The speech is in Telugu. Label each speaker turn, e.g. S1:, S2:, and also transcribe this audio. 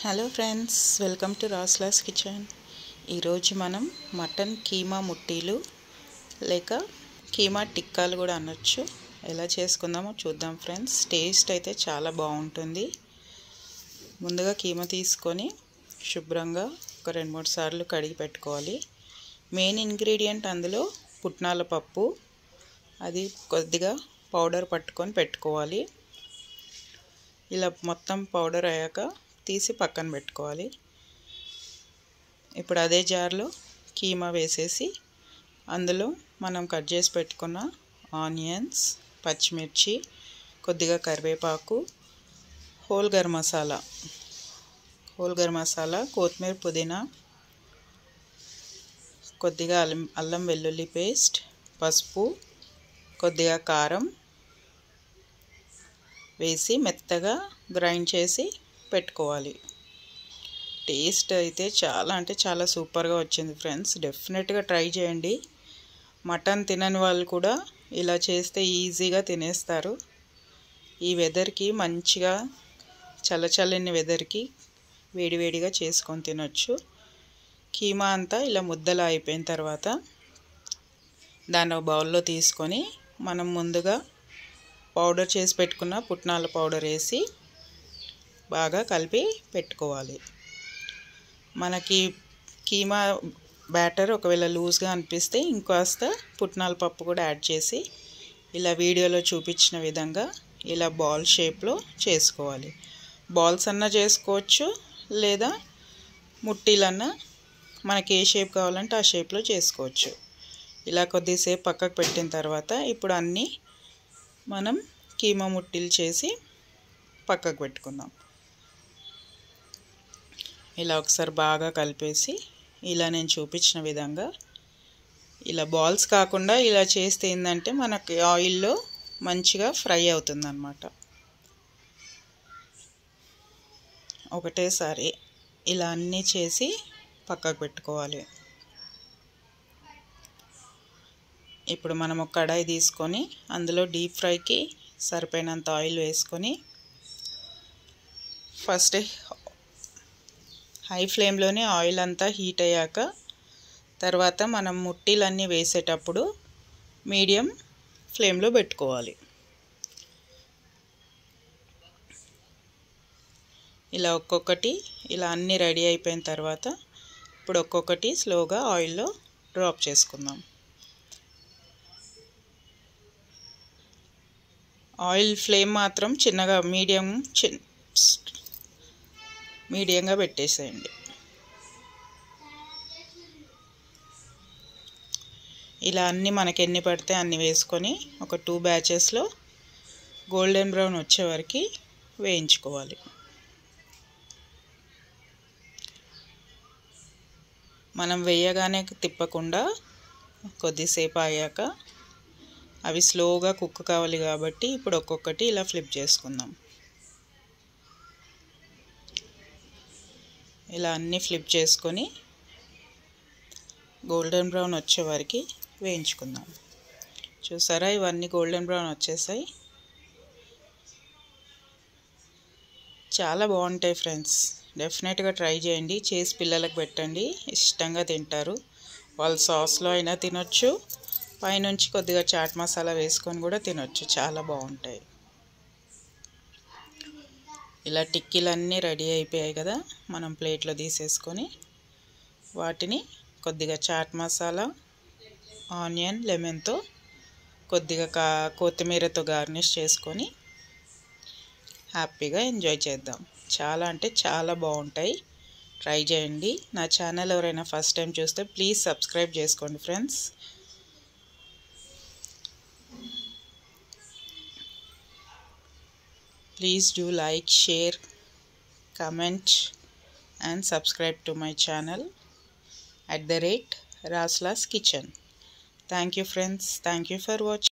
S1: హలో ఫ్రెండ్స్, వెల్కమ్ టు రాస్లాస్ కిచెన్. ఈరోజు మనం మటన్ కీమా ముట్టీలు లేక కీమా టిక్కాలు కూడా అనొచ్చు ఎలా చేసుకుందామో చూద్దాం ఫ్రెండ్స్. టేస్ట్ అయితే చాలా బాగుంటుంది. ముందుగా కీమా తీసుకొని శుభ్రంగా ఒక 2-3 సార్లు కడిగి పెట్టుకోవాలి. మెయిన్ ఇంగ్రీడియంట్ అందులో పుట్నాల పప్పు, అది కొద్దిగా పౌడర్ పట్టుకొని పెట్టుకోవాలి. ఇలా మొత్తం పౌడర్ అయ్యాక తీసి పక్కన పెట్టుకోవాలి. ఇప్పుడు అదే జార్లో కీమా వేసేసి అందులో మనం కట్ చేసి పెట్టుకున్న ఆనియన్స్, పచ్చిమిర్చి, కొద్దిగా కరివేపాకు, హోల్ గరం మసాలా, కొత్తిమీర, పుదీనా, కొద్దిగా అల్లం వెల్లుల్లి పేస్ట్, పసుపు, కొద్దిగా కారం వేసి మెత్తగా గ్రైండ్ చేసి పెట్టుకోవాలి. టేస్ట్ అయితే చాలా సూపర్గా వచ్చింది ఫ్రెండ్స్. డెఫినెట్గా ట్రై చేయండి. మటన్ తినని వాళ్ళు కూడా ఇలా చేస్తే ఈజీగా తినేస్తారు. ఈ వెదర్కి మంచిగా చల్లని వెదర్కి వేడివేడిగా చేసుకొని తినొచ్చు. కీమా అంతా ఇలా ముద్దలా అయిపోయిన తర్వాత దాన్ని ఒక బౌల్లో తీసుకొని మనం ముందుగా పౌడర్ చేసి పెట్టుకున్న పుట్నాల పౌడర్ వేసి బాగా కలిపి పెట్టుకోవాలి. మనకి కీమా బ్యాటర్ ఒకవేళ లూజ్గా అనిపిస్తే ఇంకాస్త పుట్నాల పప్పు కూడా యాడ్ చేసి ఇలా వీడియోలో చూపించిన విధంగా ఇలా బాల్ షేప్లో చేసుకోవాలి. బాల్స్ అన్నా చేసుకోవచ్చు, లేదా ముట్టీలన్నా మనకి ఏ షేప్ కావాలంటే ఆ షేప్లో చేసుకోవచ్చు. ఇలా కొద్దిసేపు పక్కకు పెట్టిన తర్వాత ఇప్పుడు అన్నీ మనం కీమా ముట్టీలు చేసి పక్కకు పెట్టుకుందాం. ఇలా ఒకసారి బాగా కలిపేసి ఇలా నేను చూపించిన విధంగా ఇలా బాల్స్ కాకుండా ఇలా చేస్తే ఏంటంటే మనకి ఆయిల్లో మంచిగా ఫ్రై అవుతుందన్నమాట. ఒకటేసారి ఇలా అన్నీ చేసి పక్కకు పెట్టుకోవాలి. ఇప్పుడు మనం ఒక కడాయి తీసుకొని అందులో డీప్ ఫ్రైకి సరిపోయినంత ఆయిల్ వేసుకొని ఫస్ట్ హై ఫ్లేమ్లోనే ఆయిల్ అంతా హీట్ అయ్యాక తర్వాత మనం ముట్టీలన్నీ వేసేటప్పుడు మీడియం ఫ్లేమ్లో పెట్టుకోవాలి. ఇలా ఒక్కొక్కటి ఇలా అన్నీ రెడీ అయిపోయిన తర్వాత ఇప్పుడు ఒక్కొక్కటి స్లోగా ఆయిల్లో డ్రాప్ చేసుకుందాం. ఆయిల్ ఫ్లేమ్ మాత్రం చిన్నగా మీడియంగా పెట్టేసేయండి. ఇలా అన్నీ మనకి ఎన్ని పడితే అన్ని వేసుకొని ఒక 2 బ్యాచెస్లో గోల్డెన్ బ్రౌన్ వచ్చే వరకు వేయించుకోవాలి. మనం వేయగానే తిప్పకుండా కొద్దిసేపు అయ్యాక అవి స్లోగా కుక్ కావాలి కాబట్టి ఇప్పుడు ఒక్కొక్కటి ఇలా ఫ్లిప్ చేసుకుందాం. ఇలా అన్నీ ఫ్లిప్ చేసుకొని గోల్డెన్ బ్రౌన్ వచ్చే వరకు వేయించుకుందాం. చూసారా, ఇవన్నీ గోల్డెన్ బ్రౌన్ వచ్చేసాయి. చాలా బాగుంటాయి ఫ్రెండ్స్. డెఫినెట్గా ట్రై చేయండి. చేసి పిల్లలకు పెట్టండి, ఇష్టంగా తింటారు. వాళ్ళు సాస్లో అయినా తినొచ్చు, పైనుంచి కొద్దిగా చాట్ మసాలా వేసుకొని కూడా తినొచ్చు. చాలా బాగుంటాయి. ఇలా టిక్కీలన్నీ రెడీ అయిపోయాయి కదా, మనం ప్లేట్లో తీసేసుకొని వాటిని కొద్దిగా చాట్ మసాలా, ఆనియన్, లెమన్తో కొద్దిగా కొత్తిమీరతో గార్నిష్ చేసుకొని హ్యాపీగా ఎంజాయ్ చేద్దాం. చాలా బాగుంటాయి. ట్రై చేయండి. నా ఛానల్ ఎవరైనా ఫస్ట్ టైం చూస్తే ప్లీజ్ సబ్స్క్రైబ్ చేసుకోండి friends. Please do like, share, comment and subscribe to my channel @ Rasla's Kitchen. Thank you friends. Thank you for watching.